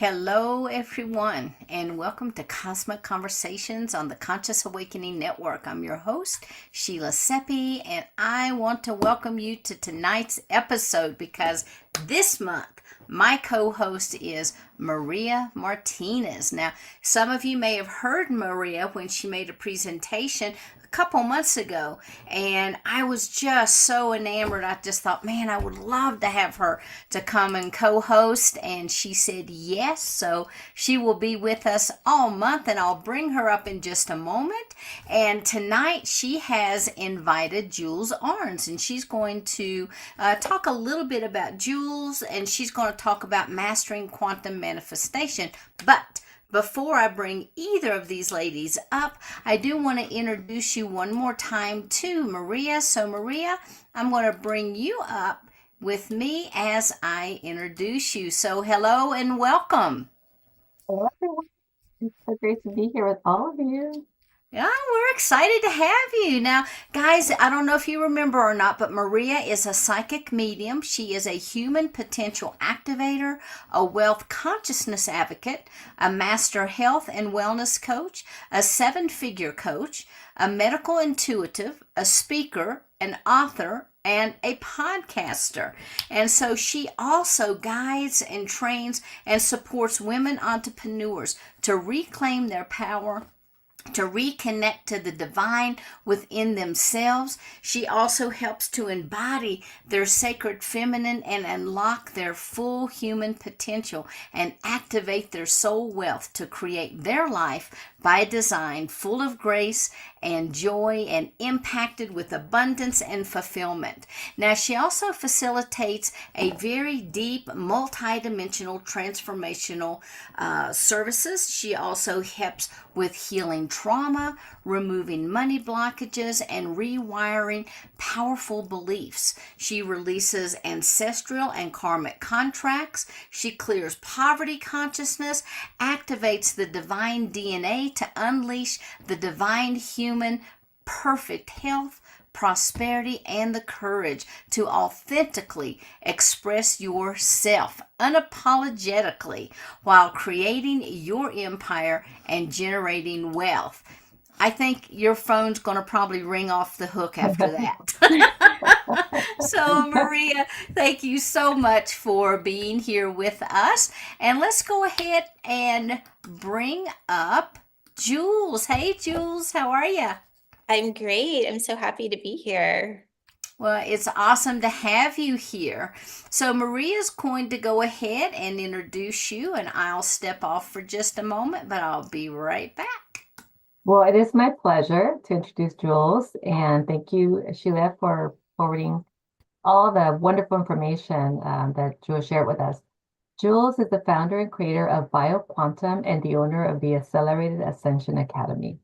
Hello, everyone, and welcome to Cosmic Conversations on the Conscious Awakening Network. I'm your host, Sheila Seppi, and I want to welcome you to tonight's episode because this month my co host is Maria Martinez. Now, some of you may have heard Maria when she made a presentation couple months ago, and I was just so enamored. I just thought, man, I would love to have her to come and co-host, and she said yes. So she will be with us all month, and I'll bring her up in just a moment. And tonight she has invited Jewels Arnes, and she's going to talk a little bit about Jewels, and she's going to talk about mastering quantum manifestation. But before I bring either of these ladies up, I do want to introduce you one more time to Maria. So, Maria, I'm going to bring you up with me as I introduce you. So, hello and welcome. Hello, everyone. It's so great to be here with all of you. Yeah, we're excited to have you. Now, guys, I don't know if you remember or not, but Maria is a psychic medium. She is a human potential activator, a wealth consciousness advocate, a master health and wellness coach, a seven-figure coach, a medical intuitive, a speaker, an author, and a podcaster. And so she also guides and trains and supports women entrepreneurs to reclaim their power, to reconnect to the divine within themselves. She also helps to embody their sacred feminine and unlock their full human potential and activate their soul wealth to create their life by design, full of grace and joy and impacted with abundance and fulfillment. Now, she also facilitates a very deep, multidimensional, transformational services. She also helps with healing trauma, removing money blockages, and rewiring powerful beliefs. She releases ancestral and karmic contracts. She clears poverty consciousness, activates the divine DNA to unleash the divine human perfect health, prosperity, and the courage to authentically express yourself unapologetically while creating your empire and generating wealth. I think your phone's going to probably ring off the hook after that. So, Maria, thank you so much for being here with us. And let's go ahead and bring up Jules. Hey, Jules, how are you? I'm great. I'm so happy to be here. Well, it's awesome to have you here. So, Maria's going to go ahead and introduce you, and I'll step off for just a moment, but I'll be right back. Well, it is my pleasure to introduce Jules, and thank you, Sheila, for forwarding all the wonderful information that Jules shared with us. Jules is the founder and creator of BioQuantum and the owner of the Accelerated Ascension Academy.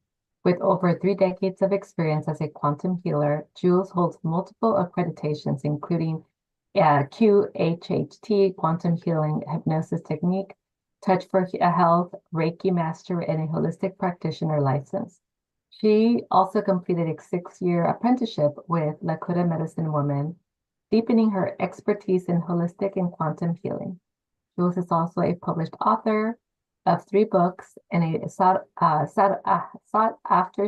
With over 3 decades of experience as a quantum healer, Jules holds multiple accreditations, including QHHT, Quantum Healing Hypnosis Technique, Touch for Health, Reiki Master, and a Holistic Practitioner license. She also completed a 6-year apprenticeship with Lakota Medicine Woman, deepening her expertise in holistic and quantum healing. Jules is also a published author of 3 books and a sought-after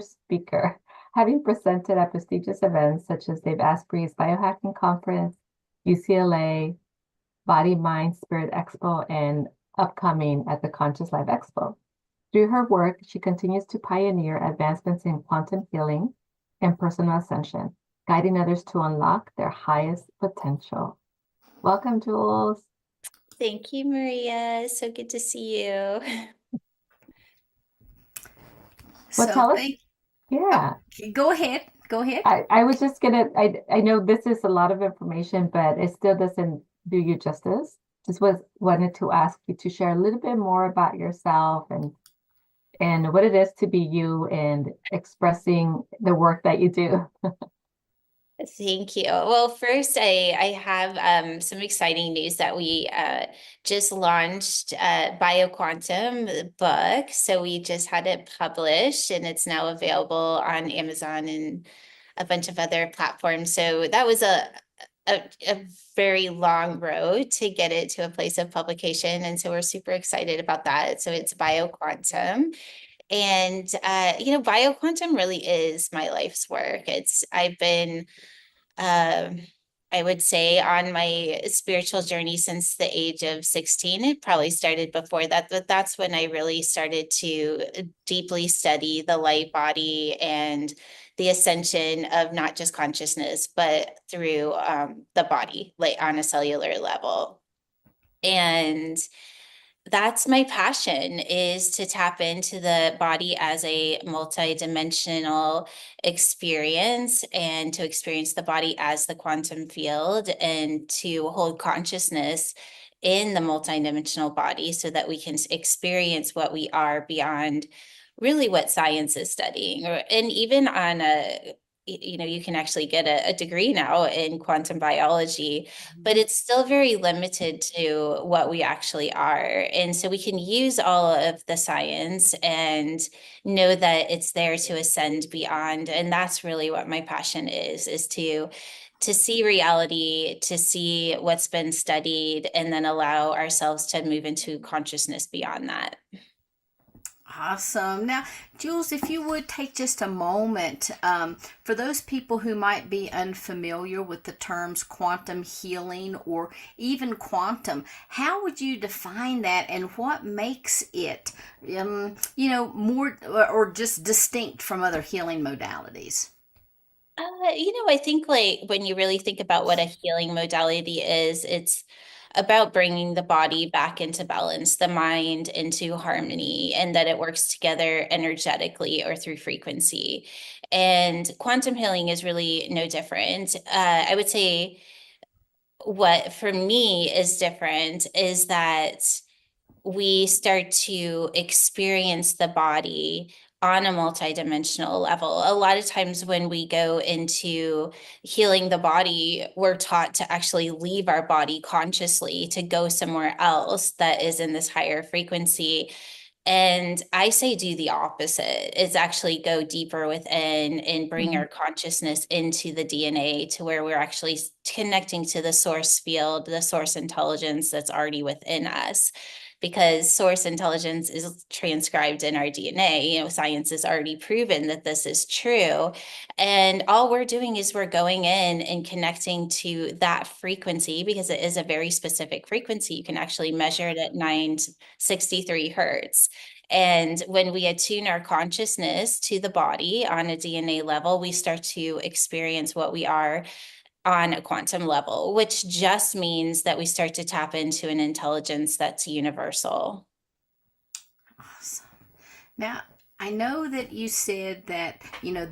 speaker, having presented at prestigious events such as Dave Asprey's Biohacking Conference, UCLA, Body, Mind, Spirit Expo, and upcoming at the Conscious Life Expo. Through her work, she continues to pioneer advancements in quantum healing and personal ascension, guiding others to unlock their highest potential. Welcome, Jules. Thank you, Maria. So good to see you. Well, So, tell us, thank yeah. Go ahead. Go ahead. I was just gonna, I know this is a lot of information, but it still doesn't do you justice. Just wanted to ask you to share a little bit more about yourself and what it is to be you and expressing the work that you do. Thank you. Well, first, I have some exciting news that we just launched BioQuantum the book. So we just had it published and it's now available on Amazon and a bunch of other platforms. So that was a very long road to get it to a place of publication. And so we're super excited about that. So it's bioquantum. And, bioquantum really is my life's work. I've been, um, I would say, on my spiritual journey since the age of 16. It probably started before that, but that's when I really started to deeply study the light body and the ascension of not just consciousness, but through the body, like on a cellular level. And that's my passion, is to tap into the body as a multidimensional experience, and to experience the body as the quantum field, and to hold consciousness in the multidimensional body so that we can experience what we are beyond really what science is studying. And even on you can actually get a degree now in quantum biology, but it's still very limited to what we actually are. And so we can use all of the science and know that it's there to ascend beyond. And that's really what my passion is to see reality, to see what's been studied, and then allow ourselves to move into consciousness beyond that. Awesome. Now, Jules, if you would take just a moment, for those people who might be unfamiliar with the terms quantum healing or even quantum, how would you define that, and what makes it, more or just distinct from other healing modalities? I think, like, when you really think about what a healing modality is, it's about bringing the body back into balance, the mind into harmony, and that it works together energetically or through frequency. And quantum healing is really no different. I would say what for me is different is that we start to experience the body on a multidimensional level. A lot of times when we go into healing the body, we're taught to actually leave our body consciously to go somewhere else that is in this higher frequency. And I say do the opposite. It's actually go deeper within and bring our consciousness into the DNA, to where we're actually connecting to the source field, the source intelligence that's already within us. Because source intelligence is transcribed in our DNA. Science has already proven that this is true. And all we're doing is we're going in and connecting to that frequency, because it is a very specific frequency. You can actually measure it at 963 hertz. And when we attune our consciousness to the body on a DNA level, we start to experience what we are on a quantum level, which just means that we start to tap into an intelligence that's universal. Awesome. Now, I know that you said that,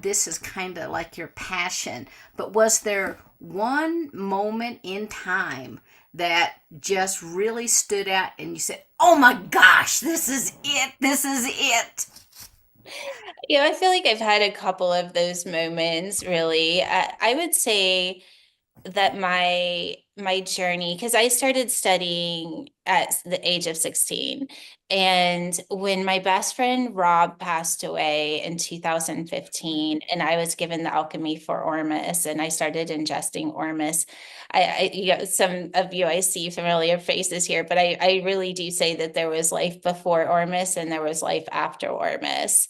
this is kind of like your passion, but was there one moment in time that just really stood out and you said, oh my gosh, this is it, this is it? I feel like I've had a couple of those moments, really. I would say that my journey, because I started studying at the age of 16, and when my best friend Rob passed away in 2015, and I was given the alchemy for Ormus, and I started ingesting Ormus. Some of you, I see familiar faces here, but I really do say that there was life before Ormus and there was life after Ormus.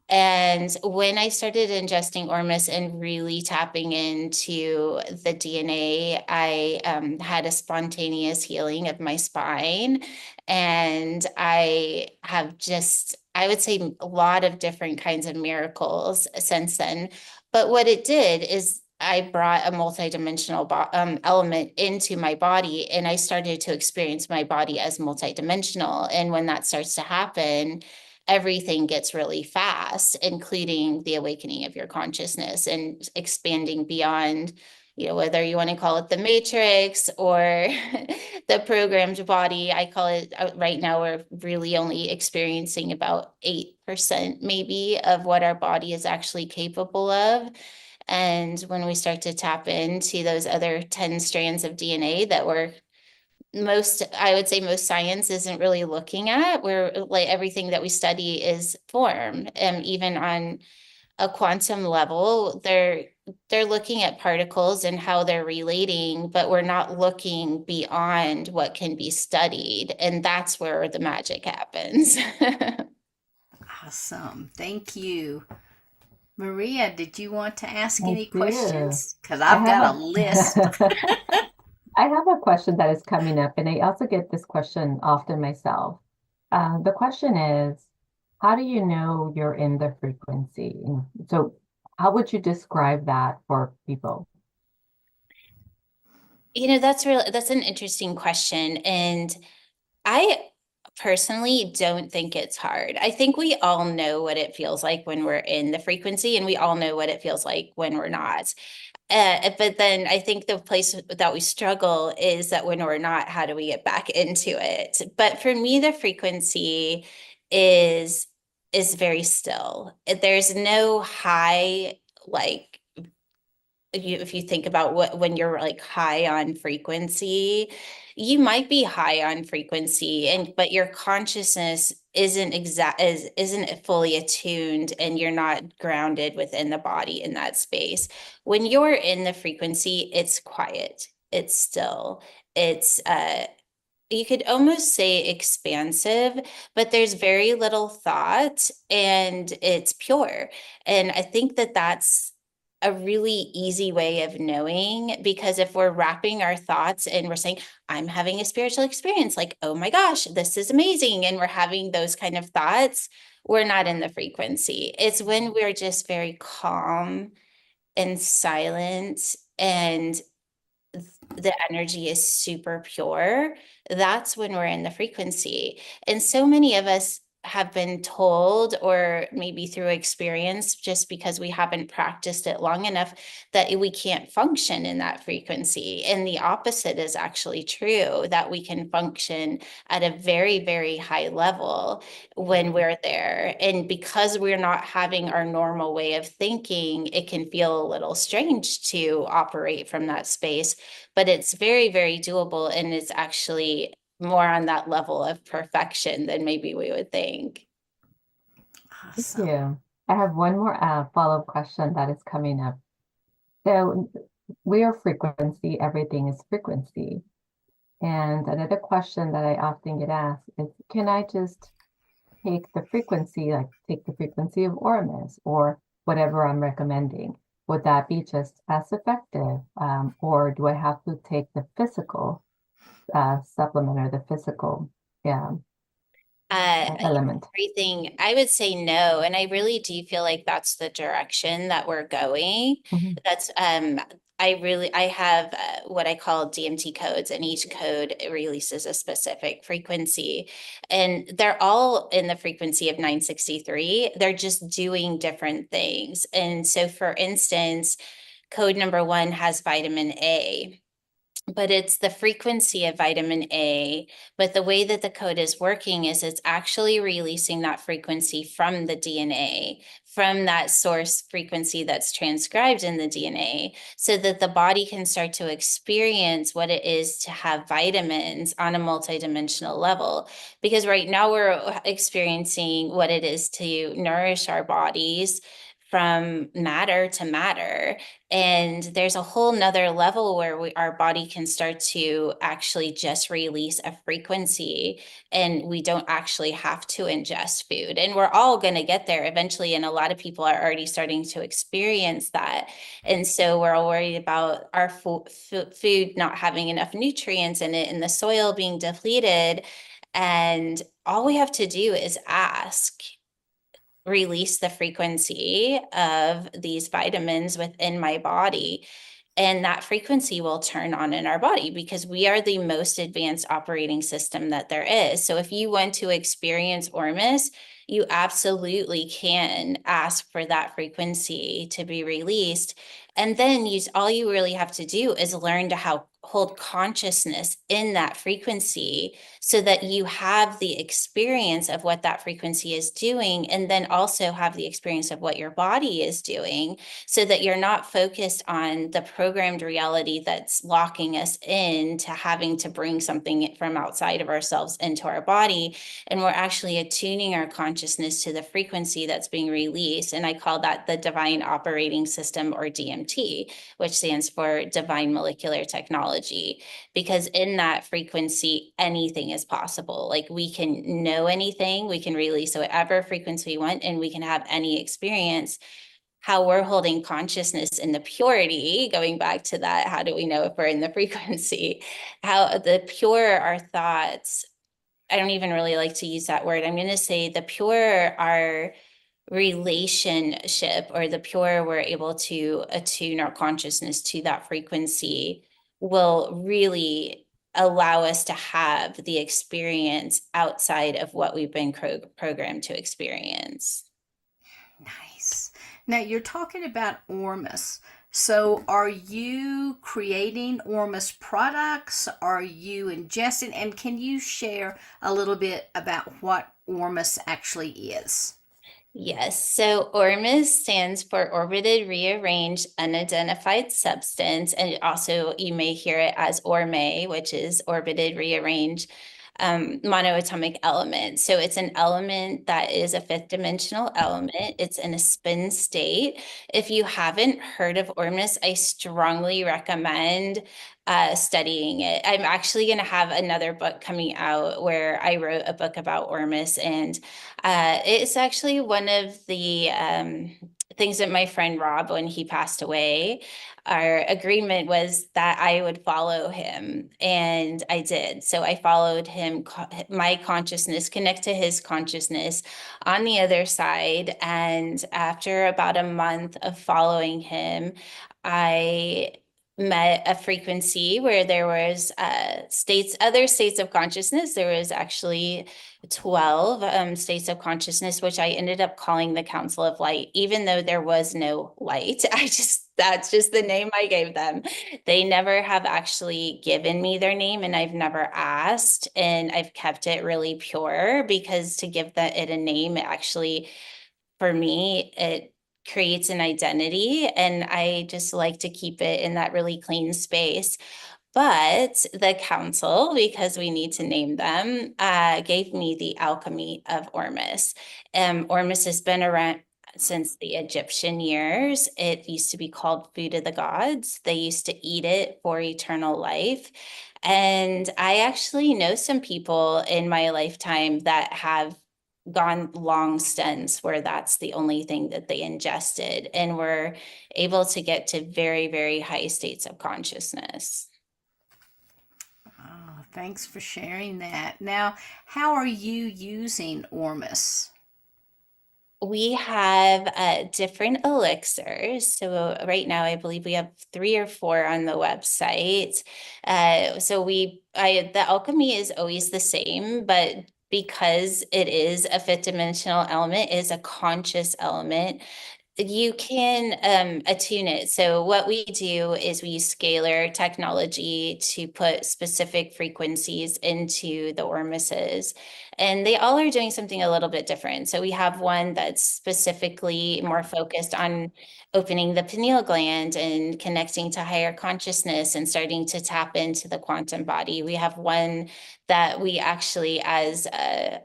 And when I started ingesting Ormus and really tapping into the DNA, I had a spontaneous healing of my spine. And I have just, I would say, a lot of different kinds of miracles since then. But what it did is I brought a multidimensional element into my body, and I started to experience my body as multidimensional. And when that starts to happen, everything gets really fast, including the awakening of your consciousness and expanding beyond, whether you want to call it the matrix or the programmed body. I call it, right now, we're really only experiencing about 8% maybe of what our body is actually capable of. And when we start to tap into those other 10 strands of DNA that I would say most science isn't really looking at, where like everything that we study is form. And even on a quantum level, they're looking at particles and how they're relating, but we're not looking beyond what can be studied. And that's where the magic happens. Awesome. Thank you. Maria, did you want to ask I any do. questions? Because I I've have got a list. I have a question that is coming up, and I also get this question often myself. The question is, how do you know you're in the frequency? So, how would you describe that for people? That's an interesting question. And I personally don't think it's hard. I think we all know what it feels like when we're in the frequency, and we all know what it feels like when we're not. But then I think the place that we struggle is that when we're not, how do we get back into it? But for me, the frequency is is very still. There's no high, like, if you think about what when you're like high on frequency, you might be high on frequency, and but your consciousness isn't fully attuned, and you're not grounded within the body in that space. When you're in the frequency, it's quiet, it's still, it's you could almost say expansive, but there's very little thought, and it's pure. And I think that that's a really easy way of knowing, because if we're wrapping our thoughts and we're saying, I'm having a spiritual experience, like, oh my gosh, this is amazing, and we're having those kind of thoughts, we're not in the frequency. It's when we're just very calm and silent, and the energy is super pure, that's when we're in the frequency. And so many of us have been told, or maybe through experience, just because we haven't practiced it long enough, that we can't function in that frequency. And the opposite is actually true, that we can function at a very, very high level when we're there. And because we're not having our normal way of thinking, it can feel a little strange to operate from that space, but it's very, very doable, and it's actually more on that level of perfection than maybe we would think. Thank Awesome. you. I have one more follow-up question that is coming up. So, we are frequency, everything is frequency. And another question that I often get asked is, can I just take the frequency, like take the frequency of Ormus or whatever I'm recommending? Would that be just as effective? Or do I have to take the physical supplement or the physical Uh, element? Everything, I would say no. And I really do feel like that's the direction that we're going. Mhm. That's, I have what I call DMT codes, and each code releases a specific frequency. And they're all in the frequency of 963. They're just doing different things. And so, for instance, code number 1 has vitamin A, but it's the frequency of vitamin A. But the way that the code is working is it's actually releasing that frequency from the DNA, from that source frequency that's transcribed in the DNA, so that the body can start to experience what it is to have vitamins on a multidimensional level. Because right now we're experiencing what it is to nourish our bodies from matter to matter. And there's a whole nother level where our body can start to actually just release a frequency, and we don't actually have to ingest food. And we're all going to get there eventually. And a lot of people are already starting to experience that. And so we're all worried about our food not having enough nutrients in it, and the soil being depleted. And all we have to do is ask, release the frequency of these vitamins within my body, and that frequency will turn on in our body, because we are the most advanced operating system that there is. So if you want to experience Ormus, you absolutely can ask for that frequency to be released. And then all you really have to do is learn to hold consciousness in that frequency so that you have the experience of what that frequency is doing, and then also have the experience of what your body is doing, so that you're not focused on the programmed reality that's locking us in to having to bring something from outside of ourselves into our body. And we're actually attuning our consciousness to the frequency that's being released. And I call that the Divine Operating System, or DMT, which stands for Divine Molecular Technology, because in that frequency, anything is possible. Like, we can know anything, we can release whatever frequency we want, and we can have any experience. How we're holding consciousness in the purity, going back to that, how do we know if we're in the frequency? How the pure our thoughts, I don't even really like to use that word. I'm going to say the pure our relationship, or the pure we're able to attune our consciousness to that frequency, will really allow us to have the experience outside of what we've been programmed to experience. Nice. Now you're talking about Ormus. So are you creating Ormus products? Are you ingesting? And can you share a little bit about what Ormus actually is? Yes, so ORMUS stands for orbited rearranged unidentified substance, and also you may hear it as ORME, which is orbited rearranged monoatomic element. So it's an element that is a fifth dimensional element. It's in a spin state. If you haven't heard of ORMUS, I strongly recommend studying it. I'm actually going to have another book coming out where I wrote a book about ORMUS, and it's actually one of the things that my friend Rob, when he passed away, our agreement was that I would follow him, and I did. So I followed him, my consciousness, connect to his consciousness on the other side. And after about a month of following him, I met a frequency where there was other states of consciousness. There was actually 12 states of consciousness, which I ended up calling the Council of Light, even though there was no light. That's just the name I gave them. They never have actually given me their name, and I've never asked, and I've kept it really pure, because to give it a name, it actually, for me, it creates an identity, and I just like to keep it in that really clean space. But the council, because we need to name them, gave me the alchemy of Ormus. Ormus has been around since the Egyptian years. It used to be called food of the gods. They used to eat it for eternal life. And I actually know some people in my lifetime that have gone long stints where that's the only thing that they ingested, and were able to get to very, very high states of consciousness. Oh, thanks for sharing that. Now, how are you using Ormus? We have different elixirs. So right now, I believe we have 3 or 4 on the website. The alchemy is always the same, but because it is a fifth dimensional element, is a conscious element, you can attune it. So what we do is we use scalar technology to put specific frequencies into the Ormuses, and they all are doing something a little bit different. So we have one that's specifically more focused on opening the pineal gland and connecting to higher consciousness and starting to tap into the quantum body. We have one that we actually, as a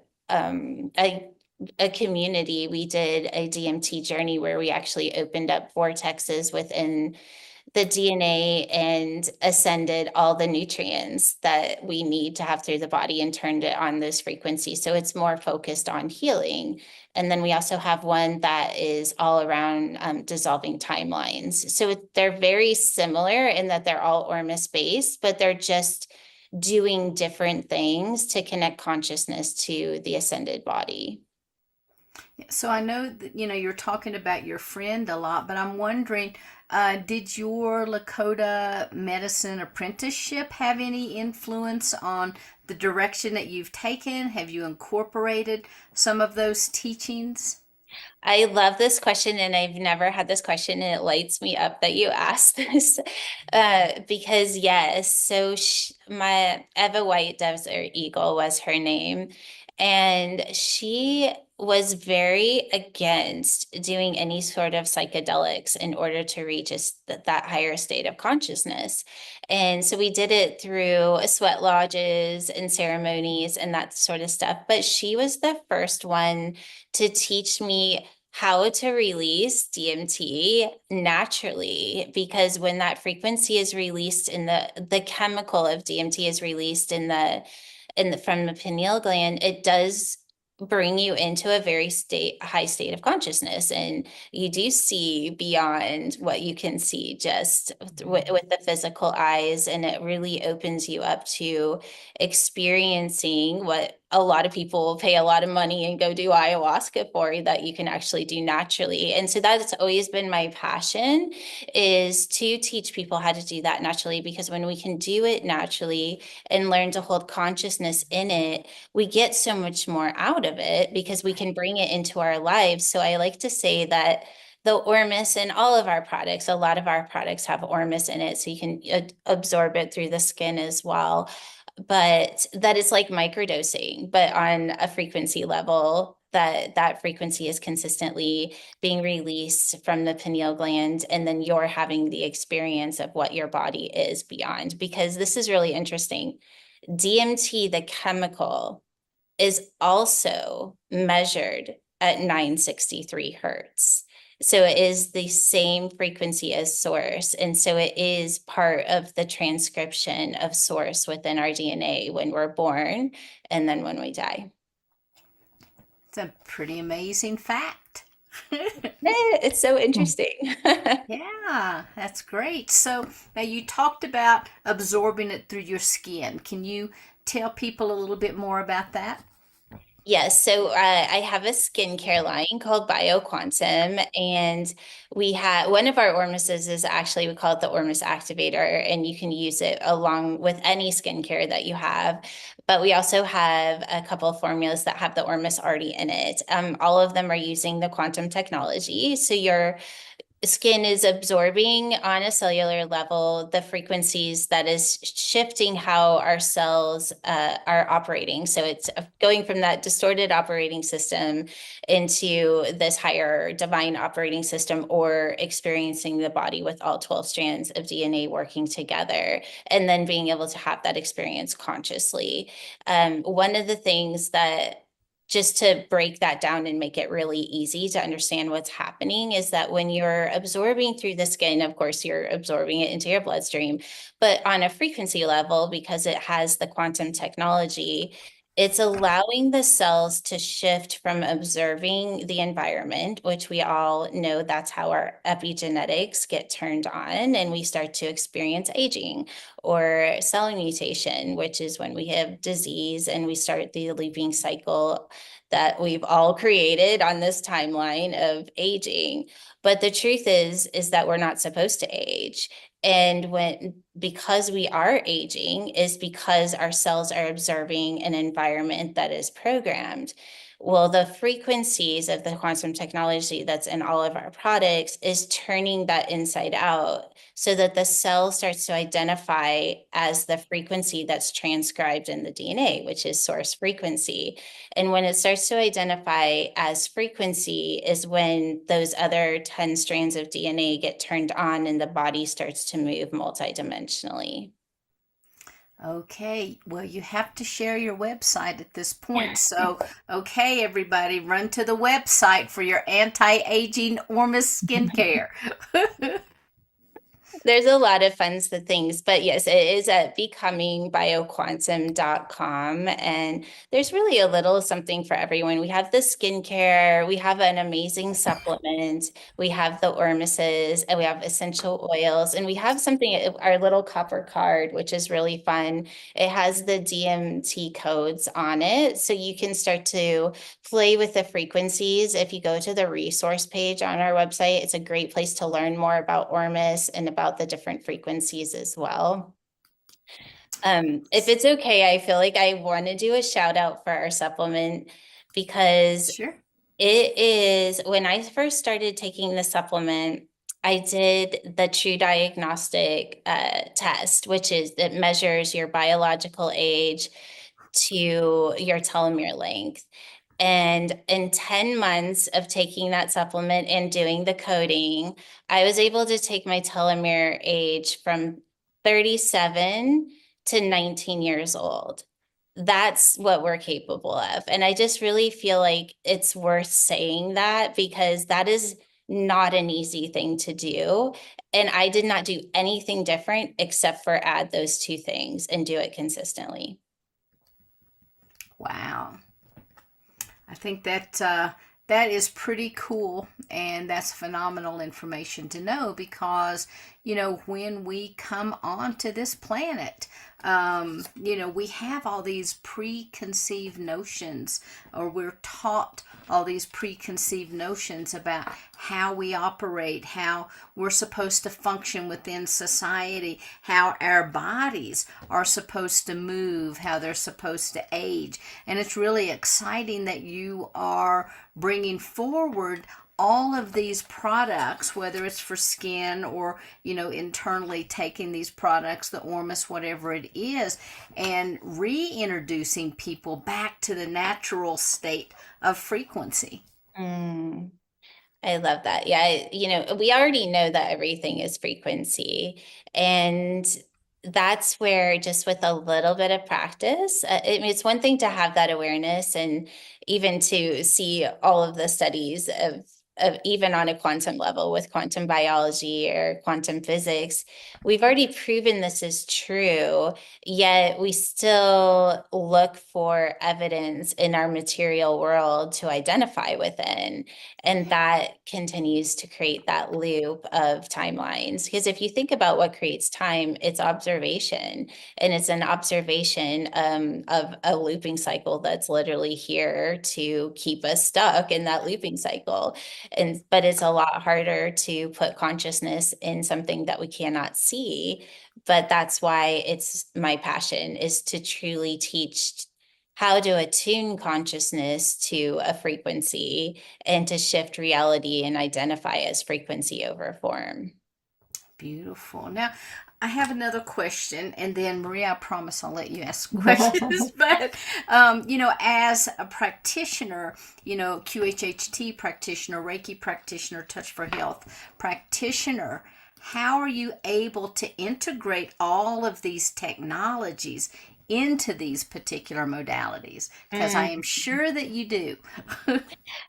community, we did a DMT journey where we actually opened up vortexes within the DNA and ascended all the nutrients that we need to have through the body and turned it on those frequencies. So it's more focused on healing. And then we also have one that is all around dissolving timelines. So they're very similar in that they're all Ormus based, but they're just doing different things to connect consciousness to the ascended body. So I know that you're talking about your friend a lot, but I'm wondering, did your Lakota medicine apprenticeship have any influence on the direction that you've taken? Have you incorporated some of those teachings? I love this question, and I've never had this question, and it lights me up that you asked this. Because yes, so my Eva White Desert Eagle was her name, and she was very against doing any sort of psychedelics in order to reach that higher state of consciousness. And so we did it through sweat lodges and ceremonies and that sort of stuff. But she was the first one to teach me how to release DMT naturally, because when that frequency is released in the chemical of DMT is released from the pineal gland, it does bring you into a very high state of consciousness, and you do see beyond what you can see just with the physical eyes, and it really opens you up to experiencing what a lot of people will pay a lot of money and go do ayahuasca for, that you can actually do naturally. And so that's always been my passion, is to teach people how to do that naturally, because when we can do it naturally and learn to hold consciousness in it, we get so much more out of it because we can bring it into our lives. So I like to say that the Ormus in all of our products, a lot of our products have Ormus in it, so you can absorb it through the skin as well. But that is like microdosing, but on a frequency level, that frequency is consistently being released from the pineal gland, and then you're having the experience of what your body is beyond. Because this is really interesting. DMT, the chemical, is also measured at 963 hertz. So it is the same frequency as source. And so it is part of the transcription of source within our DNA when we're born and then when we die. It's a pretty amazing fact. It's so interesting. Yeah, that's great. So now you talked about absorbing it through your skin. Can you tell people a little bit more about that? Yes, so I have a skincare line called BioQuantum, and we have one of our Ormuses is actually, we call it the Ormus Activator, and you can use it along with any skincare that you have. But we also have a couple of formulas that have the Ormus already in it. All of them are using the quantum technology, so you're skin is absorbing on a cellular level the frequencies that is shifting how our cells are operating. So it's going from that distorted operating system into this higher divine operating system, or experiencing the body with all 12 strands of DNA working together, and then being able to have that experience consciously. One of the things that, just to break that down and make it really easy to understand what's happening, is that when you're absorbing through the skin, of course, you're absorbing it into your bloodstream, but on a frequency level, because it has the quantum technology, it's allowing the cells to shift from observing the environment, which we all know that's how our epigenetics get turned on, and we start to experience aging, or cell mutation, which is when we have disease and we start the leaping cycle that we've all created on this timeline of aging. But the truth is that we're not supposed to age. And because we are aging is because our cells are observing an environment that is programmed. Well, the frequencies of the quantum technology that's in all of our products is turning that inside out, so that the cell starts to identify as the frequency that's transcribed in the DNA, which is source frequency. And when it starts to identify as frequency is when those other 10 strands of DNA get turned on and the body starts to move multidimensionally. Okay, well, you have to share your website at this point. So, okay, everybody, run to the website for your anti-aging Ormus skincare. There's a lot of fun things, but yes, it is at becomingbioquantum.com. And there's really a little something for everyone. We have the skincare, we have an amazing supplement, we have the Ormuses, and we have essential oils, and we have something, our little copper card, which is really fun. It has the DMT codes on it, so you can start to play with the frequencies. If you go to the resource page on our website, it's a great place to learn more about Ormus and about the different frequencies as well. If it's okay, I feel like I want to do a shout out for our supplement, because Sure. It is when I first started taking the supplement, I did the True Diagnostic test, which is it measures your biological age to your telomere length. And in 10 months of taking that supplement and doing the coding, I was able to take my telomere age from 37 to 19 years old. That's what we're capable of. And I just really feel like it's worth saying that because that is not an easy thing to do. And I did not do anything different except for add those two things and do it consistently. Wow. I think that that is pretty cool, and that's phenomenal information to know because when we come onto this planet, we have all these preconceived notions, or we're taught all these preconceived notions about how we operate, how we're supposed to function within society, how our bodies are supposed to move, how they're supposed to age. And it's really exciting that you are bringing forward all of these products, whether it's for skin or, internally taking these products, the Ormus, whatever it is, and reintroducing people back to the natural state of frequency. Mm. I love that. Yeah, we already know that everything is frequency. And that's where just with a little bit of practice, I mean, it's one thing to have that awareness and even to see all of the studies of even on a quantum level with quantum biology or quantum physics, we've already proven this is true, yet we still look for evidence in our material world to identify within. And that continues to create that loop of timelines. Because if you think about what creates time, it's observation. And it's an observation of a looping cycle that's literally here to keep us stuck in that looping cycle. But it's a lot harder to put consciousness in something that we cannot see. But that's why it's my passion is to truly teach how to attune consciousness to a frequency and to shift reality and identify as frequency over form. Beautiful. Now, I have another question, and then Maria, I promise I'll let you ask questions. But as a practitioner, QHHT practitioner, Reiki practitioner, Touch for Health practitioner, how are you able to integrate all of these technologies into these particular modalities? Because I Mm. am sure that you do.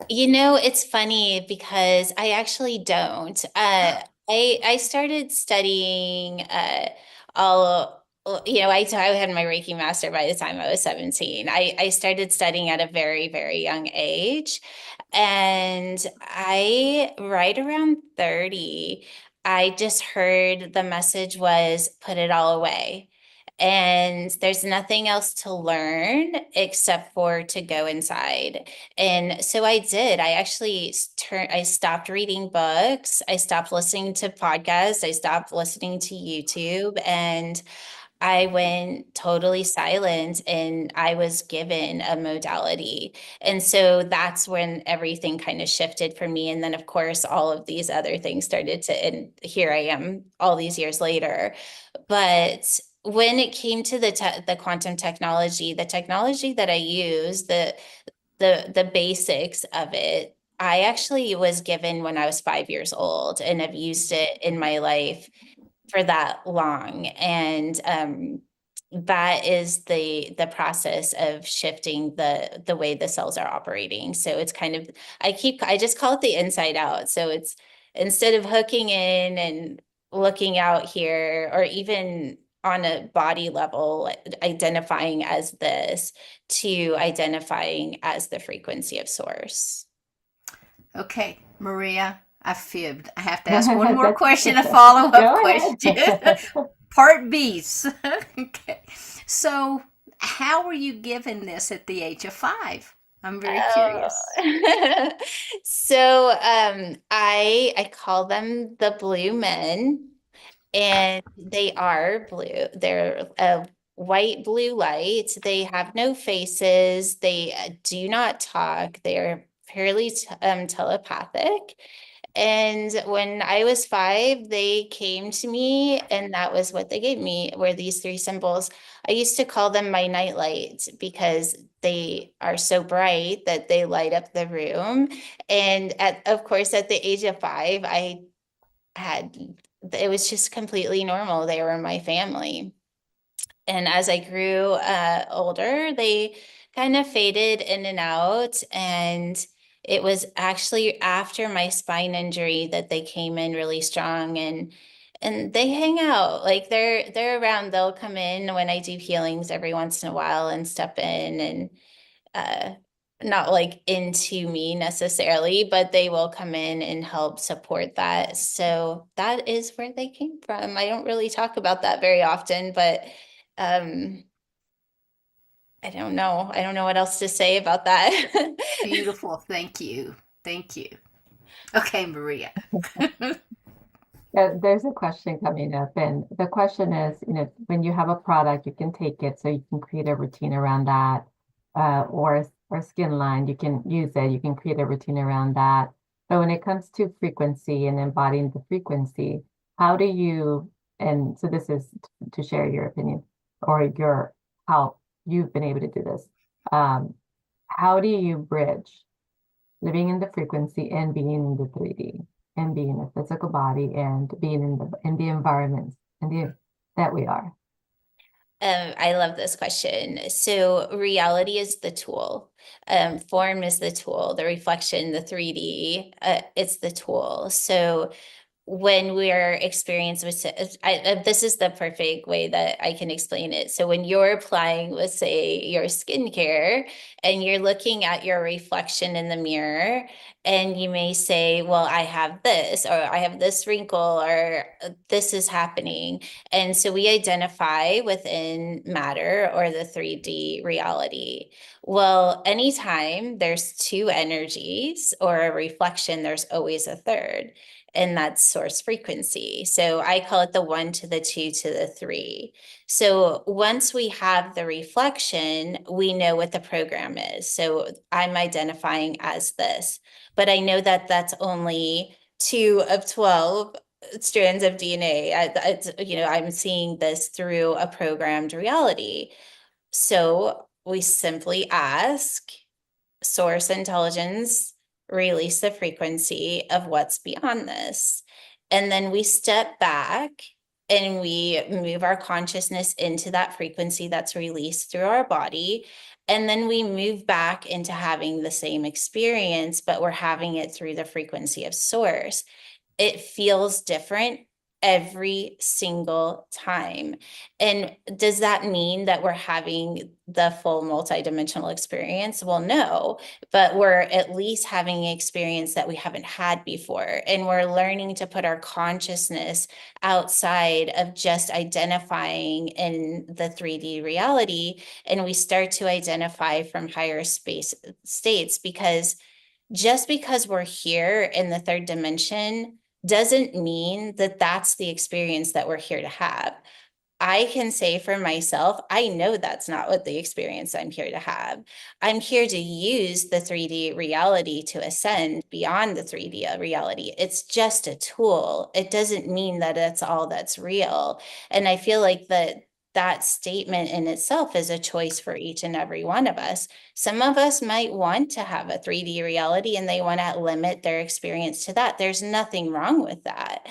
It's funny because I actually don't. I started studying all I had my Reiki master by the time I was 17. I started studying at a very, very young age. And I right around 30, I just heard the message was put it all away. And there's nothing else to learn except for to go inside. And so I did. I actually I stopped reading books. I stopped listening to podcasts. I stopped listening to YouTube. And I went totally silent and I was given a modality. And so that's when everything kind of shifted for me. And then, of course, all of these other things started to, and here I am all these years later. But when it came to the quantum technology, the technology that I use, the basics of it, I actually was given when I was 5 years old and have used it in my life for that long. And that is the process of shifting the way the cells are operating. So it's kind of I just call it the inside out. So it's instead of hooking in and looking out here or even on a body level identifying as this to identifying as the frequency of source. Okay, Maria, I fibbed. I have to ask one more question, a follow up Go question. ahead. Part B. Okay. So, how were you given this at the age of 5? I'm very curious. Oh. So I call them the blue men, and they are blue. They're a white blue light. They have no faces. They do not talk. They're fairly telepathic. And when I was 5, they came to me, and that was what they gave me, were these 3 symbols. I used to call them my night lights because they are so bright that they light up the room. And of course, at the age of 5, it was just completely normal. They were my family. And as I grew older, they kind of faded in and out. And it was actually after my spine injury that they came in really strong, and they hang out. Like they're around. They'll come in when I do healings every once in a while and step in, and uh not like into me necessarily, but they will come in and help support that. So that is where they came from. I don't really talk about that very often, but um, I don't know. I don't know what else to say about that. Beautiful. Thank you. Thank you. Okay, Maria. There's a question coming up, and the question is, when you have a product, you can take it, so you can create a routine around that, or skin line, you can use it, you can create a routine around that. But when it comes to frequency and embodying the frequency, how do you, and so this is to share your opinion or how you've been able to do this. How do you bridge living in the frequency and being in the 3D? And being a physical body and being in the environments that we are. I love this question. So reality is the tool. Form is the tool. The reflection, the 3D, it's the tool. So when we're experienced with, this is the perfect way that I can explain it. So when you're applying, let's say, your skincare, and you're looking at your reflection in the mirror, and you may say, well, I have this, or I have this wrinkle, or this is happening. And so we identify within matter, or the 3D reality. Well, anytime there's 2 energies or a reflection, there's always a third, and that's source frequency. So I call it the 1 to the 2 to the 3. So once we have the reflection, we know what the program is. So I'm identifying as this, but I know that that's only 2 of 12 strands of DNA. I'm seeing this through a programmed reality. So we simply ask source intelligence, release the frequency of what's beyond this. And then we step back and we move our consciousness into that frequency that's released through our body. And then we move back into having the same experience, but we're having it through the frequency of source. It feels different every single time. And does that mean that we're having the full multidimensional experience? Well, no, but we're at least having an experience that we haven't had before. And we're learning to put our consciousness outside of just identifying in the 3D reality. And we start to identify from higher space states, because just because we're here in the 3rd dimension doesn't mean that that's the experience that we're here to have. I can say for myself, I know that's not what the experience I'm here to have. I'm here to use the 3D reality to ascend beyond the 3D reality. It's just a tool. It doesn't mean that it's all that's real. And I feel like that statement in itself is a choice for each and every one of us. Some of us might want to have a 3D reality and they want to limit their experience to that. There's nothing wrong with that.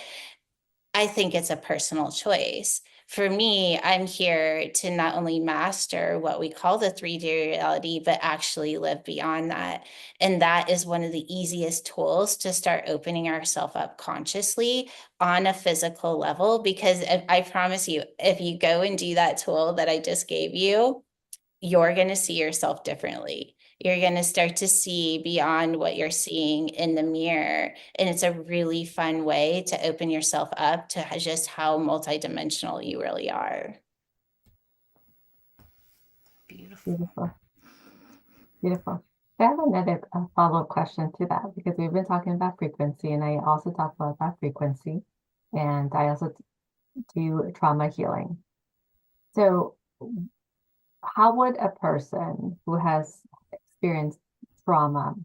I think it's a personal choice. For me, I'm here to not only master what we call the 3D reality, but actually live beyond that. And that is one of the easiest tools to start opening ourselves up consciously on a physical level. Because I promise you, if you go and do that tool that I just gave you, you're going to see yourself differently. You're going to start to see beyond what you're seeing in the mirror. And it's a really fun way to open yourself up to just how multidimensional you really are. Beautiful. Beautiful. Beautiful. I have another follow-up question to that, because we've been talking about frequency, and I also talk a lot about frequency, and I also do trauma healing. So how would a person who has experienced trauma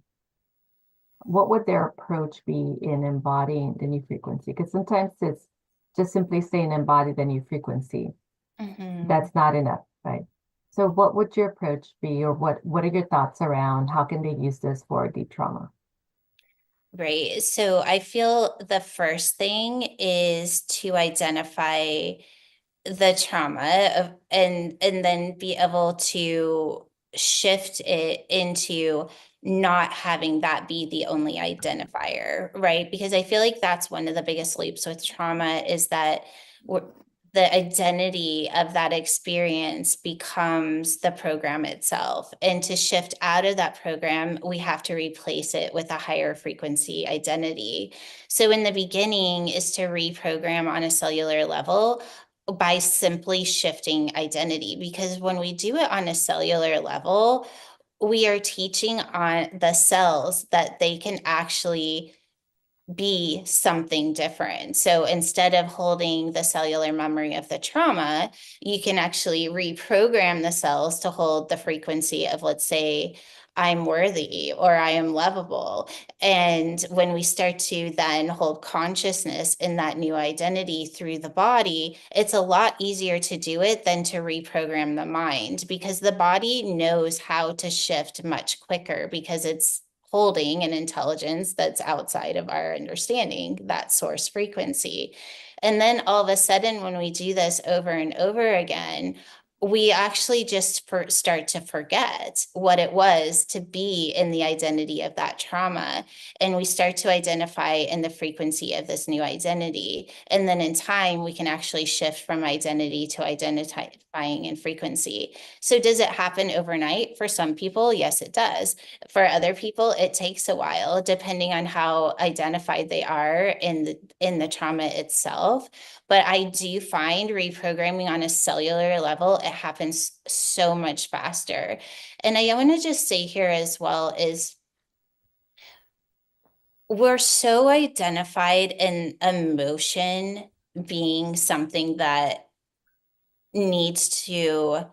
what would their approach be in embodying the new frequency? Because sometimes it's just simply saying embody the new frequency. That's not enough, right? So what would your approach be, or what are your thoughts around how can they use this for deep trauma? Right. So I feel the first thing is to identify the trauma of and then be able to shift it into not having that be the only identifier, right? Because I feel like that's one of the biggest leaps with trauma is that the identity of that experience becomes the program itself. And to shift out of that program, we have to replace it with a higher frequency identity. So in the beginning is to reprogram on a cellular level by simply shifting identity. Because when we do it on a cellular level, we are teaching on the cells that they can actually be something different. So instead of holding the cellular memory of the trauma, you can actually reprogram the cells to hold the frequency of, let's say, I'm worthy or I am lovable. And when we start to then hold consciousness in that new identity through the body, it's a lot easier to do it than to reprogram the mind, because the body knows how to shift much quicker because it's holding an intelligence that's outside of our understanding, that source frequency. And then all of a sudden, when we do this over and over again, we actually just start to forget what it was to be in the identity of that trauma. And we start to identify in the frequency of this new identity. And then in time, we can actually shift from identity to identifying in frequency. So does it happen overnight? For some people, yes, it does. For other people, it takes a while, depending on how identified they are in the trauma itself. But I do find reprogramming on a cellular level, it happens so much faster. And I want to just say here as well is we're so identified in emotion being something that needs to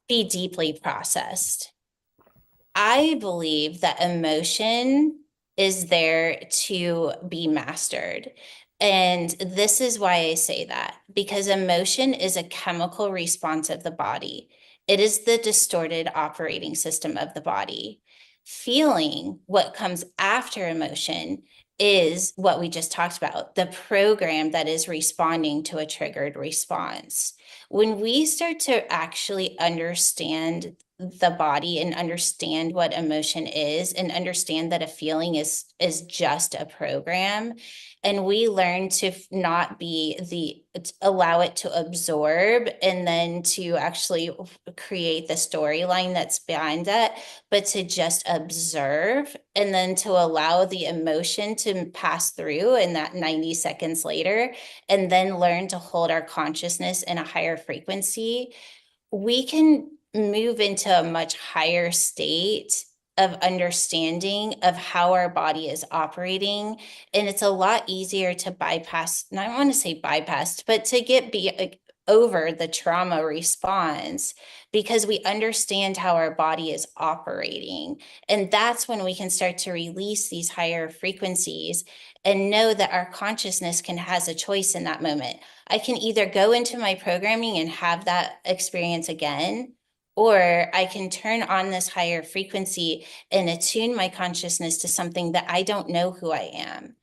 be deeply processed. I believe that emotion is there to be mastered. And this is why I say that, because emotion is a chemical response of the body. It is the distorted operating system of the body. Feeling, what comes after emotion, is what we just talked about, the program that is responding to a triggered response. When we start to actually understand the body and understand what emotion is and understand that a feeling is just a program, and we learn to not be allow it to absorb and then to actually create the storyline that's behind that, but to just observe and then to allow the emotion to pass through in that 90 seconds later, and then learn to hold our consciousness in a higher frequency, we can move into a much higher state of understanding of how our body is operating. And it's a lot easier to bypass, and I don't want to say bypassed, but to over the trauma response, because we understand how our body is operating. And that's when we can start to release these higher frequencies and know that our consciousness has a choice in that moment. I can either go into my programming and have that experience again, or I can turn on this higher frequency and attune my consciousness to something that I don't know who I am.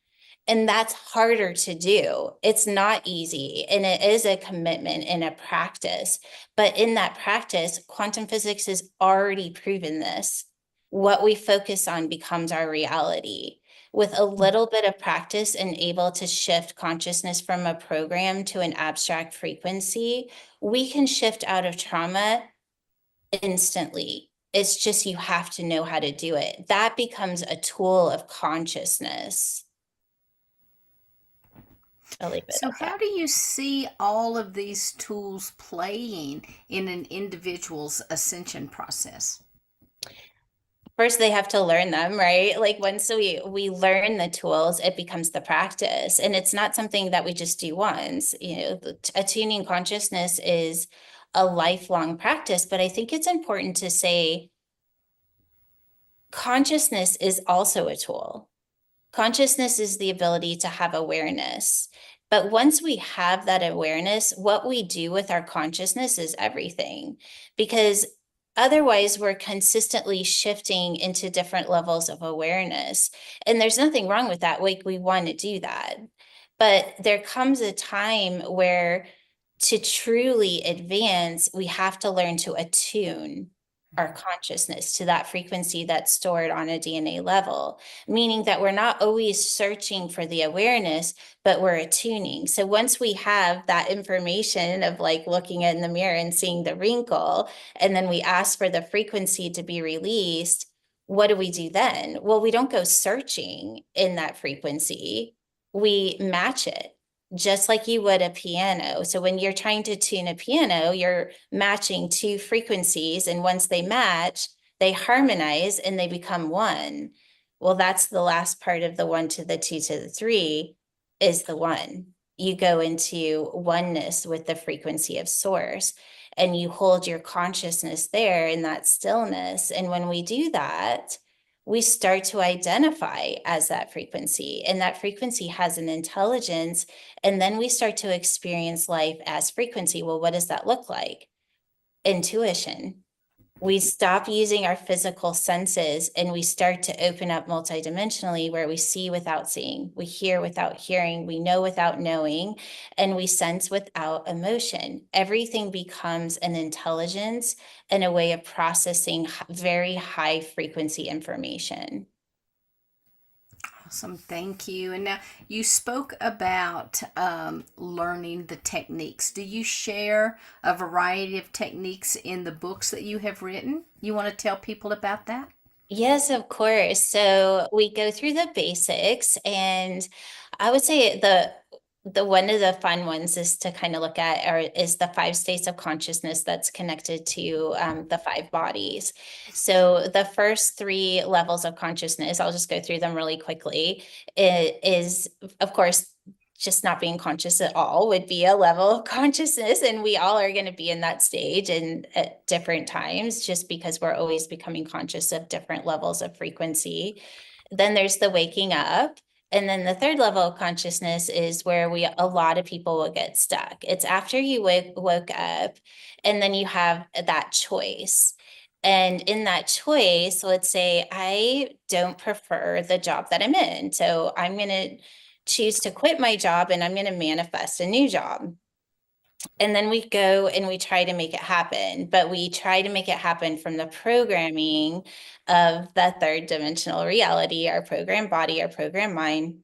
And that's harder to do. It's not easy. And it is a commitment and a practice. But in that practice, quantum physics has already proven this. What we focus on becomes our reality. With a little bit of practice and able to shift consciousness from a program to an abstract frequency, we can shift out of trauma instantly. It's just you have to know how to do it. That becomes a tool of consciousness. I'll leave it So, at that. how do you see all of these tools playing in an individual's ascension process? First, they have to learn them, right? Like once we learn the tools, it becomes the practice. And it's not something that we just do once. You know, attuning consciousness is a lifelong practice. But I think it's important to say consciousness is also a tool. Consciousness is the ability to have awareness. But once we have that awareness, what we do with our consciousness is everything, because otherwise we're consistently shifting into different levels of awareness. And there's nothing wrong with that. Like, we want to do that. But there comes a time where to truly advance, we have to learn to attune our consciousness to that frequency that's stored on a DNA level, meaning that we're not always searching for the awareness, but we're attuning. So once we have that information of like looking in the mirror and seeing the wrinkle, and then we ask for the frequency to be released, what do we do then? Well, we don't go searching in that frequency. We match it just like you would a piano. So when you're trying to tune a piano, you're matching two frequencies, and once they match, they harmonize and they become one. Well, that's the last part of the 1 to the 2 to the 3 is the one. You go into oneness with the frequency of source, and you hold your consciousness there in that stillness. And when we do that, we start to identify as that frequency, and that frequency has an intelligence. And then we start to experience life as frequency. Well, what does that look like? Intuition. We stop using our physical senses and we start to open up multidimensionally, where we see without seeing, we hear without hearing, we know without knowing, and we sense without emotion. Everything becomes an intelligence and a way of processing very high frequency information. Awesome, thank you. And now you spoke about learning the techniques. Do you share a variety of techniques in the books that you have written? You want to tell people about that? Yes, of course. So we go through the basics, and I would say the one of the fun ones is to kind of look at is the 5 states of consciousness that's connected to the 5 bodies. So the first 3 levels of consciousness, I'll just go through them really quickly. It is, of course, just not being conscious at all would be a level of consciousness, and we all are going to be in that stage and at different times, just because we're always becoming conscious of different levels of frequency. Then there's the waking up, and then the third level of consciousness is where a lot of people will get stuck. It's after you woke up, and then you have that choice. And in that choice, let's say I don't prefer the job that I'm in, so I'm going to choose to quit my job and I'm going to manifest a new job. And then we go and we try to make it happen, but we try to make it happen from the programming of the third dimensional reality, our program body, our program mind.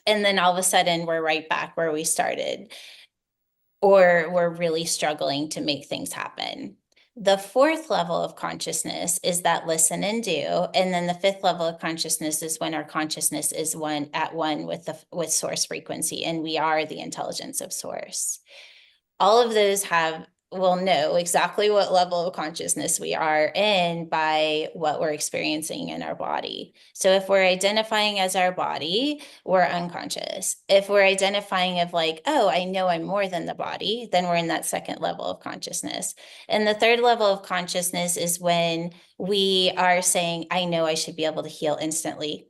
And then all of a sudden we're right back where we started, or we're really struggling to make things happen. The fourth level of consciousness is that listen and do. And then the fifth level of consciousness is when our consciousness is one with source frequency, and we are the intelligence of source. All of those will know exactly what level of consciousness we are in by what we're experiencing in our body. So if we're identifying as our body, we're unconscious. If we're identifying of like, oh, I know I'm more than the body, then we're in that second level of consciousness. And the third level of consciousness is when we are saying, I know I should be able to heal instantly.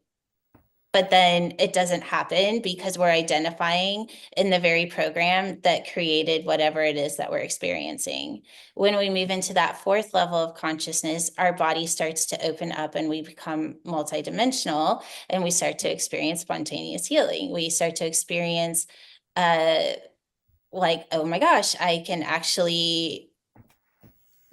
But then it doesn't happen because we're identifying in the very program that created whatever it is that we're experiencing. When we move into that fourth level of consciousness, our body starts to open up and we become multidimensional, and we start to experience spontaneous healing. We start to experience like, oh my gosh, I can actually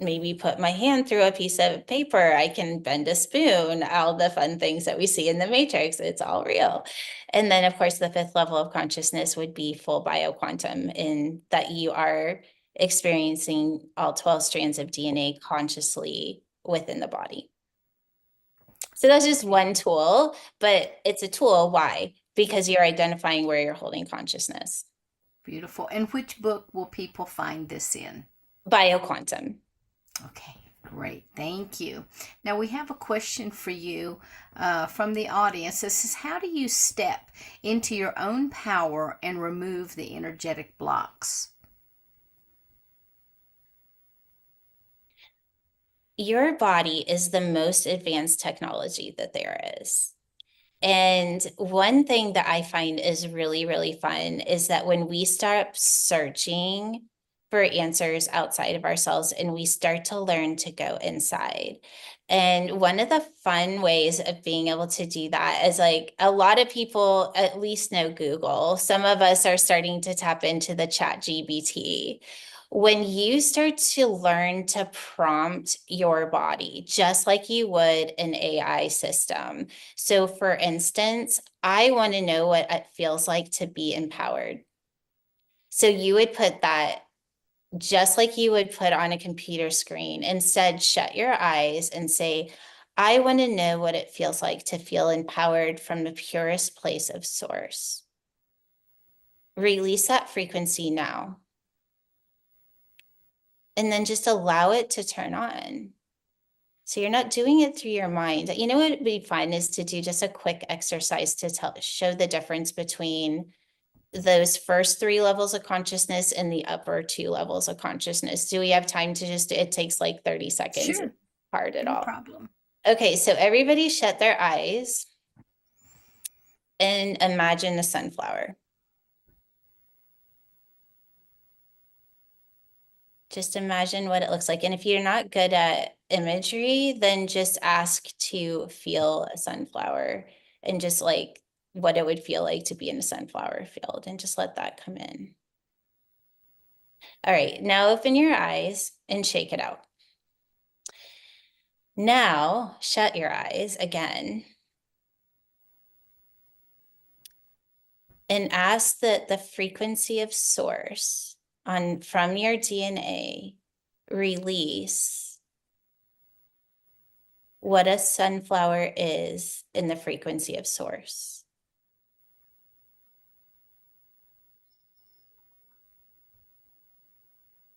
maybe put my hand through a piece of paper. I can bend a spoon, all the fun things that we see in the Matrix. It's all real. And then, of course, the fifth level of consciousness would be full bioquantum, in that you are experiencing all 12 strands of DNA consciously within the body. So that's just one tool, but it's a tool. Why? Because you're identifying where you're holding consciousness. Beautiful. And which book will people find this in? Bioquantum. Okay, great. Thank you. Now we have a question for you from the audience. This is, how do you step into your own power and remove the energetic blocks? your body is the most advanced technology that there is. And one thing that I find is really, really fun is that when we start searching for answers outside of ourselves and we start to learn to go inside. And one of the fun ways of being able to do that is like a lot of people at least know Google. Some of us are starting to tap into the ChatGPT. When you start to learn to prompt your body, just like you would an AI system. So for instance, I want to know what it feels like to be empowered. So you would put that just like you would put on a computer screen. Instead, shut your eyes and say, I want to know what it feels like to feel empowered from the purest place of source. Release that frequency now. And then just allow it to turn on. So you're not doing it through your mind. You know what would be fun is to do just a quick exercise to show the difference between those first 3 levels of consciousness and the upper 2 levels of consciousness. Do we have time to just, it takes like 30 seconds. Sure. It's hard at No all. problem. Okay, so everybody shut their eyes and imagine a sunflower. Just imagine what it looks like. And if you're not good at imagery, then just ask to feel a sunflower and just like what it would feel like to be in a sunflower field and just let that come in. All right, now open your eyes and shake it out. Now shut your eyes again and ask that the frequency of source from your DNA release what a sunflower is in the frequency of source.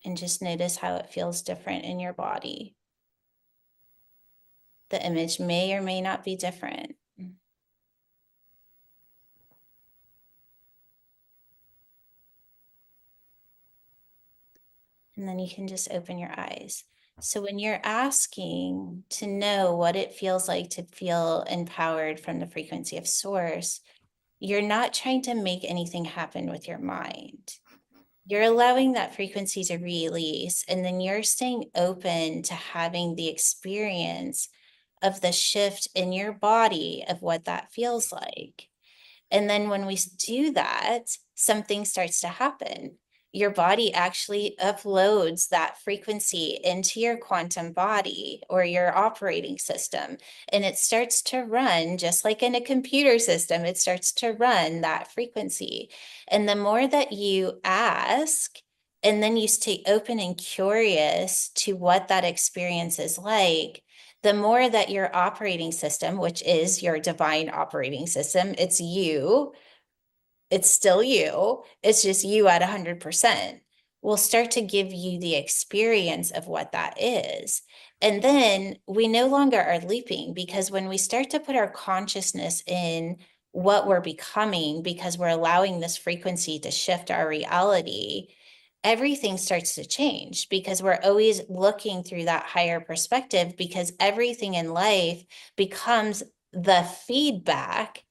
And just notice how it feels different in your body. The image may or may not be different. And then you can just open your eyes. So when you're asking to know what it feels like to feel empowered from the frequency of source, you're not trying to make anything happen with your mind. You're allowing that frequency to release, and then you're staying open to having the experience of the shift in your body of what that feels like. And then when we do that, something starts to happen. Your body actually uploads that frequency into your quantum body or your operating system. And it starts to run just like in a computer system, it starts to run that frequency. And the more that you ask, and then you stay open and curious to what that experience is like, the more that your operating system, which is your divine operating system, it's you, it's still you, it's just you at 100%, will start to give you the experience of what that is. And then we no longer are leaping, because when we start to put our consciousness in what we're becoming, because we're allowing this frequency to shift our reality, everything starts to change, because we're always looking through that higher perspective, because everything in life becomes the feedback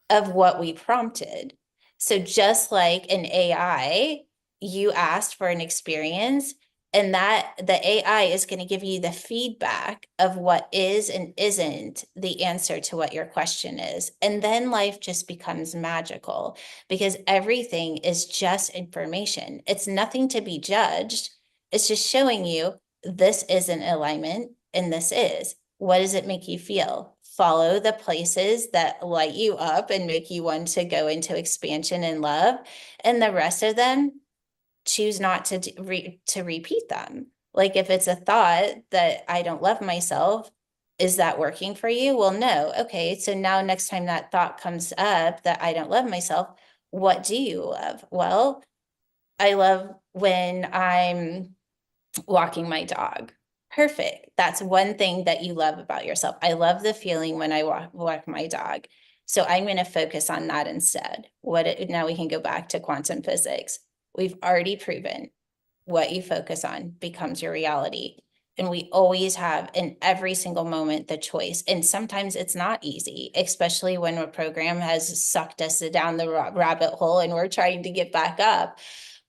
of what we prompted. So just like an AI, you asked for an experience, and that the AI is going to give you the feedback of what is and isn't the answer to what your question is. And then life just becomes magical, because everything is just information. It's nothing to be judged. It's just showing you this is an alignment and this is. What does it make you feel? Follow the places that light you up and make you want to go into expansion and love. And the rest of them, choose not to repeat them. Like if it's a thought that I don't love myself, is that working for you? Well, no. Okay, so now next time that thought comes up that I don't love myself, what do you love? Well, I love when I'm walking my dog. Perfect. That's one thing that you love about yourself. I love the feeling when I walk my dog. So I'm going to focus on that instead. Now we can go back to quantum physics. We've already proven what you focus on becomes your reality. And we always have in every single moment the choice. And sometimes it's not easy, especially when a program has sucked us down the rabbit hole and we're trying to get back up.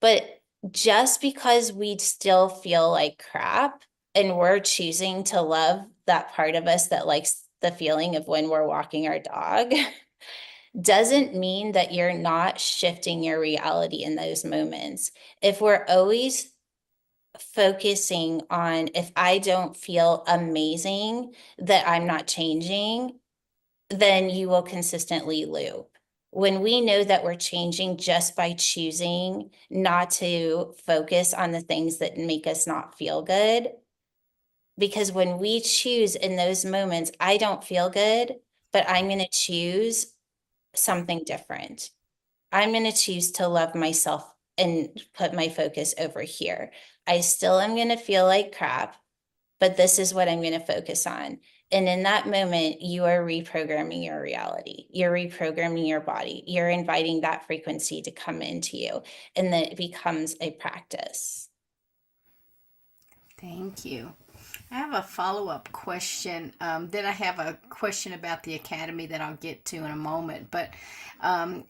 But just because we still feel like crap and we're choosing to love that part of us that likes the feeling of when we're walking our dog doesn't mean that you're not shifting your reality in those moments. If we're always focusing on if I don't feel amazing, that I'm not changing, then you will consistently loop. When we know that we're changing just by choosing not to focus on the things that make us not feel good, because when we choose in those moments, I don't feel good, but I'm going to choose something different. I'm going to choose to love myself and put my focus over here. I still am going to feel like crap, but this is what I'm going to focus on. And in that moment, you are reprogramming your reality. You're reprogramming your body. You're inviting that frequency to come into you, and then it becomes a practice. Thank you. I have a follow-up question. Then I have a question about the academy that I'll get to in a moment. But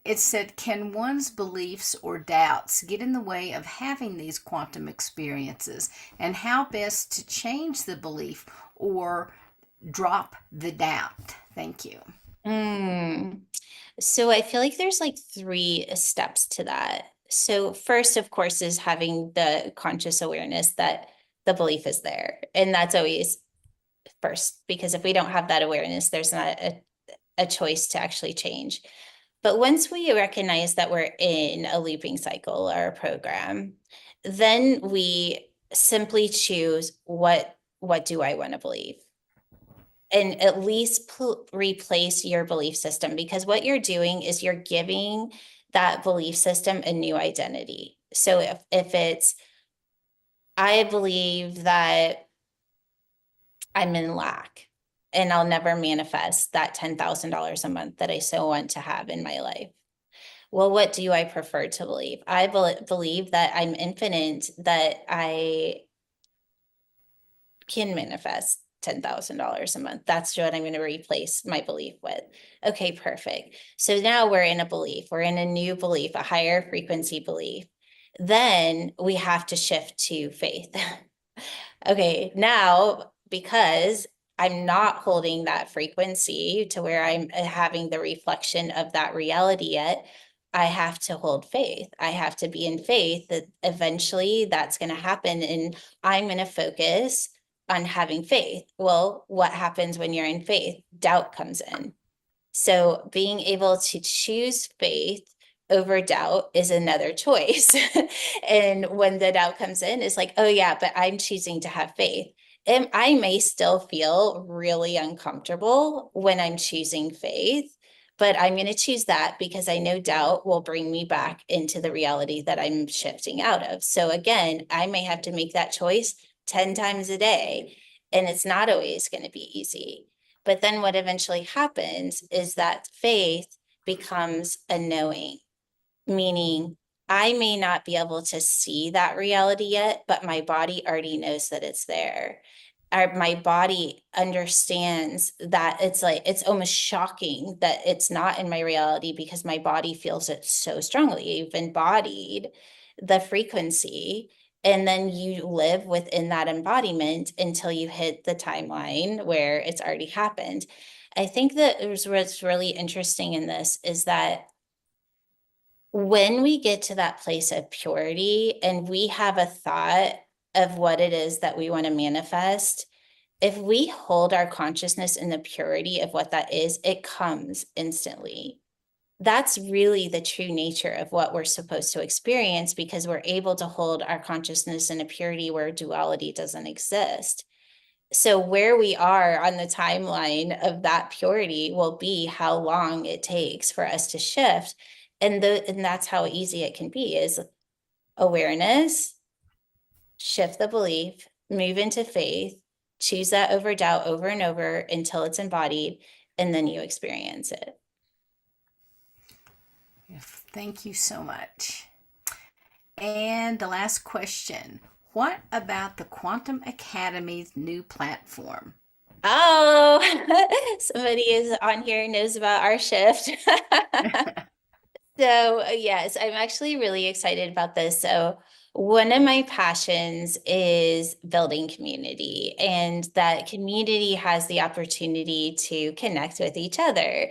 it said, can one's beliefs or doubts get in the way of having these quantum experiences? And how best to change the belief or drop the doubt? Thank you. So I feel like there's like 3 steps to that. So first, of course, is having the conscious awareness that the belief is there. And that's always first, because if we don't have that awareness, there's not a choice to actually change. But once we recognize that we're in a looping cycle or a program, then we simply choose what do I want to believe? And at least replace your belief system, because what you're doing is you're giving that belief system a new identity. So if it's, I believe that I'm in lack and I'll never manifest that $10,000 a month that I so want to have in my life. Well, what do I prefer to believe? I believe that I'm infinite, that I can manifest $10,000 a month. That's what I'm going to replace my belief with. Okay, perfect. So now we're in a belief, we're in a new belief, a higher frequency belief. Then we have to shift to faith. Okay, now because I'm not holding that frequency to where I'm having the reflection of that reality yet, I have to hold faith. I have to be in faith that eventually that's going to happen, and I'm going to focus on having faith. Well, what happens when you're in faith? Doubt comes in. So being able to choose faith over doubt is another choice. And when the doubt comes in, it's like, oh yeah, but I'm choosing to have faith. And I may still feel really uncomfortable when I'm choosing faith, but I'm going to choose that because I know doubt will bring me back into the reality that I'm shifting out of. So again, I may have to make that choice 10 times a day, and it's not always going to be easy. But then what eventually happens is that faith becomes a knowing, meaning I may not be able to see that reality yet, but my body already knows that it's there. My body understands that it's like, it's almost shocking that it's not in my reality because my body feels it so strongly. You've embodied the frequency, and then you live within that embodiment until you hit the timeline where it's already happened. I think that what's really interesting in this is that when we get to that place of purity and we have a thought of what it is that we want to manifest, if we hold our consciousness in the purity of what that is, it comes instantly. That's really the true nature of what we're supposed to experience, because we're able to hold our consciousness in a purity where duality doesn't exist. So where we are on the timeline of that purity will be how long it takes for us to shift. And that's how easy it can be, is awareness, shift the belief, move into faith, choose that over doubt over and over until it's embodied, and then you experience it. Thank you so much. And the last question. what about the Quantum Academy's new platform? Oh, somebody is on here knows about our shift. So, yes, I'm actually really excited about this. So, one of my passions is building community, and that community has the opportunity to connect with each other.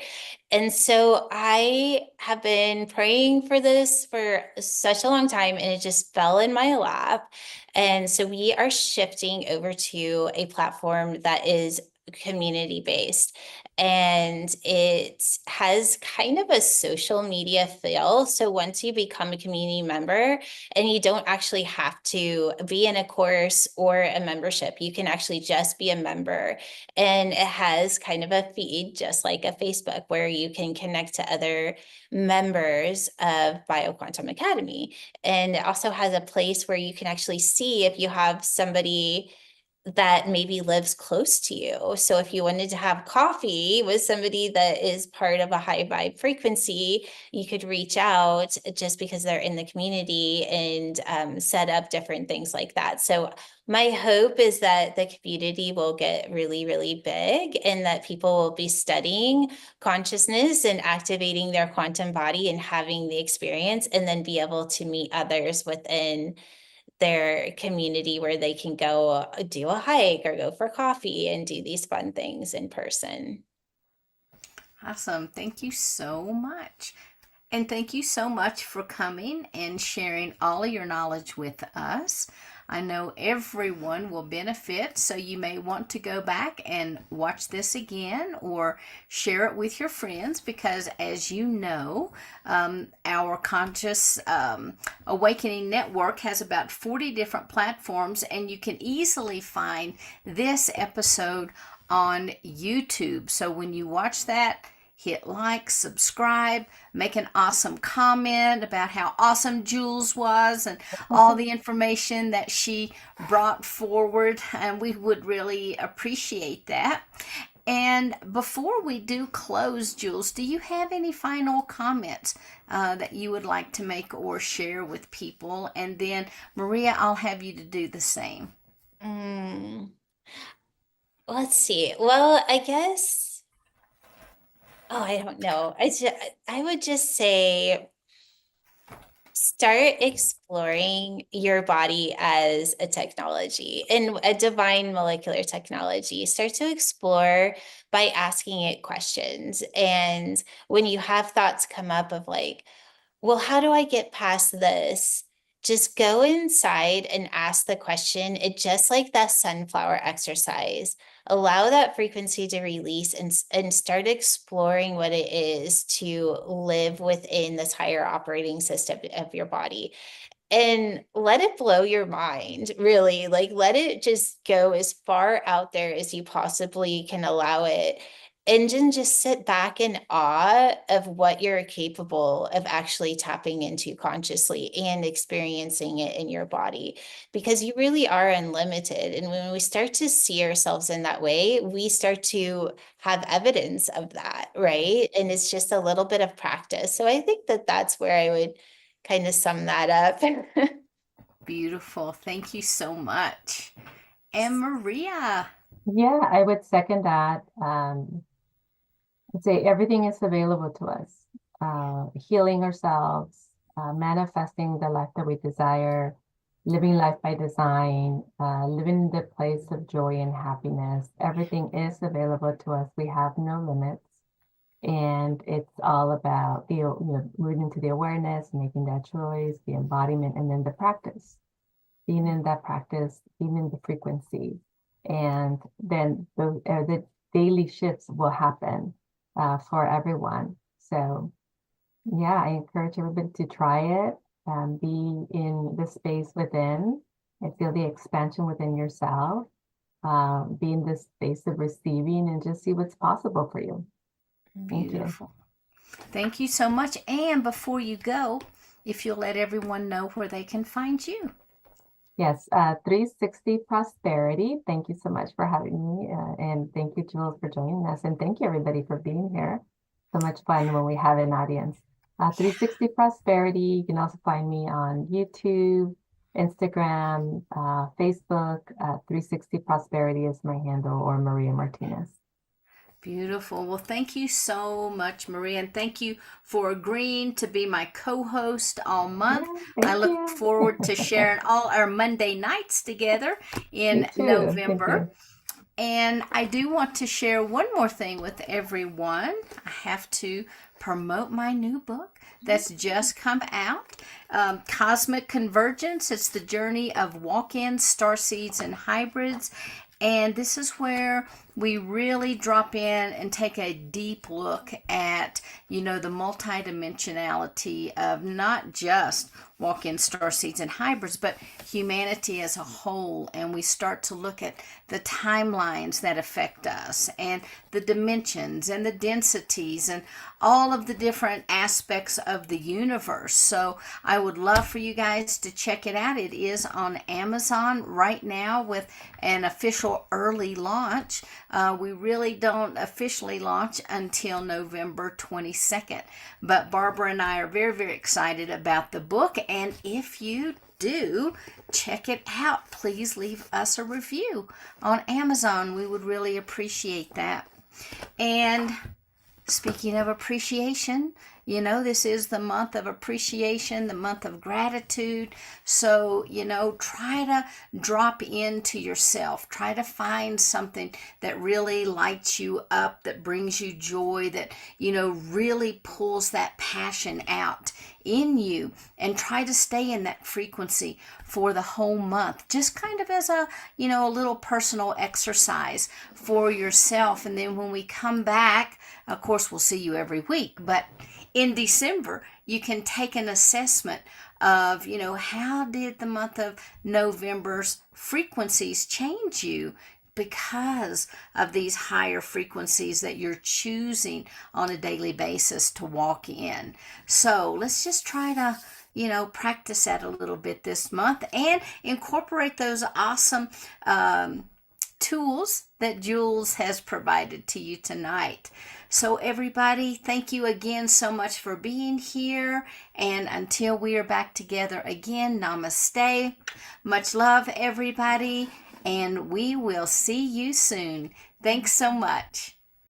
And so, I have been praying for this for such a long time, and it just fell in my lap. And so, we are shifting over to a platform that is community based, and it has kind of a social media feel. So once you become a community member, and you don't actually have to be in a course or a membership, you can actually just be a member. And it has kind of a feed, just like a Facebook, where you can connect to other members of BioQuantum Academy. And it also has a place where you can actually see if you have somebody that maybe lives close to you. So if you wanted to have coffee with somebody that is part of a high vibe frequency, you could reach out just because they're in the community, and set up different things like that. So my hope is that the community will get really, really big, and that people will be studying consciousness and activating their quantum body and having the experience, and then be able to meet others within their community where they can go do a hike or go for coffee and do these fun things in person. Awesome. Thank you so much. And thank you so much for coming and sharing all of your knowledge with us. I know everyone will benefit, so you may want to go back and watch this again or share it with your friends because, as you know, our Conscious Awakening Network has about 40 different platforms, and you can easily find this episode on YouTube. So when you watch that, hit like, subscribe, make an awesome comment about how awesome Jewels was and all the information that she brought forward. And we would really appreciate that. And before we do close, Jewels, do you have any final comments that you would like to make or share with people? And then, Maria, I'll have you to do the same. Mm, let's see. Well, I guess, oh, I don't know. I would just say start exploring your body as a technology and a divine molecular technology. Start to explore by asking it questions. And when you have thoughts come up of like, well, how do I get past this? Just go inside and ask the question. It just like that sunflower exercise. Allow that frequency to release, and start exploring what it is to live within this higher operating system of your body, and let it blow your mind, really. Like, let it just go as far out there as you possibly can allow it. And then just sit back in awe of what you're capable of actually tapping into consciously and experiencing it in your body, because you really are unlimited. And when we start to see ourselves in that way, we start to have evidence of that, right? And it's just a little bit of practice. So I think that that's where I would kind of sum that up. Beautiful. Thank you so much. And Maria. Yeah, I would second that. I'd say everything is available to us. Healing ourselves, manifesting the life that we desire, living life by design, living in the place of joy and happiness. Everything is available to us. We have no limits. And it's all about the, moving into the awareness, making that choice, the embodiment, and then the practice. Being in that practice, being in the frequency. And then the daily shifts will happen for everyone. So yeah, I encourage everybody to try it and be in the space within and feel the expansion within yourself. Be in this space of receiving and just see what's possible for you. Thank you. Beautiful. Thank you so much. And before you go, if you'll let everyone know where they can find you. Yes, 360 Prosperity. Thank you so much for having me. And thank you, Jules, for joining us. And thank you, everybody, for being here. So much fun when we have an audience. 360 Prosperity. You can also find me on YouTube, Instagram, Facebook, 360 Prosperity is my handle, or Maria Martinez. Beautiful. Well, thank you so much, Maria, and thank you for agreeing to be my co-host all month. Yeah, I thank look you. forward to sharing all our Monday nights together Me in too. Thank November. you. And I do want to share one more thing with everyone. I have to promote my new book that's just come out, Cosmic Convergence. It's the journey of walk-ins, starseeds, and hybrids. And this is where we really drop in and take a deep look at, the multidimensionality of not just walk-in starseeds and hybrids, but humanity as a whole. And we start to look at the timelines that affect us, and the dimensions and the densities and all of the different aspects of the universe. So I would love for you guys to check it out. It is on Amazon right now with an official early launch. We really don't officially launch until November 22nd. But Barbara and I are very, very excited about the book. And if you do check it out, please leave us a review on Amazon. We would really appreciate that. And speaking of appreciation, this is the month of appreciation, the month of gratitude. So, try to drop into yourself. Try to find something that really lights you up, that brings you joy, that, really pulls that passion out in you, and try to stay in that frequency for the whole month, just kind of as a little personal exercise for yourself. And then when we come back, of course, we'll see you every week, but in December, you can take an assessment of, how did the month of November's frequencies change you because of these higher frequencies that you're choosing on a daily basis to walk in. So let's just try to, practice that a little bit this month and incorporate those awesome tools that Jewels has provided to you tonight. So everybody, thank you again so much for being here. And until we are back together again, namaste. Much love, everybody. And we will see you soon. Thanks so much.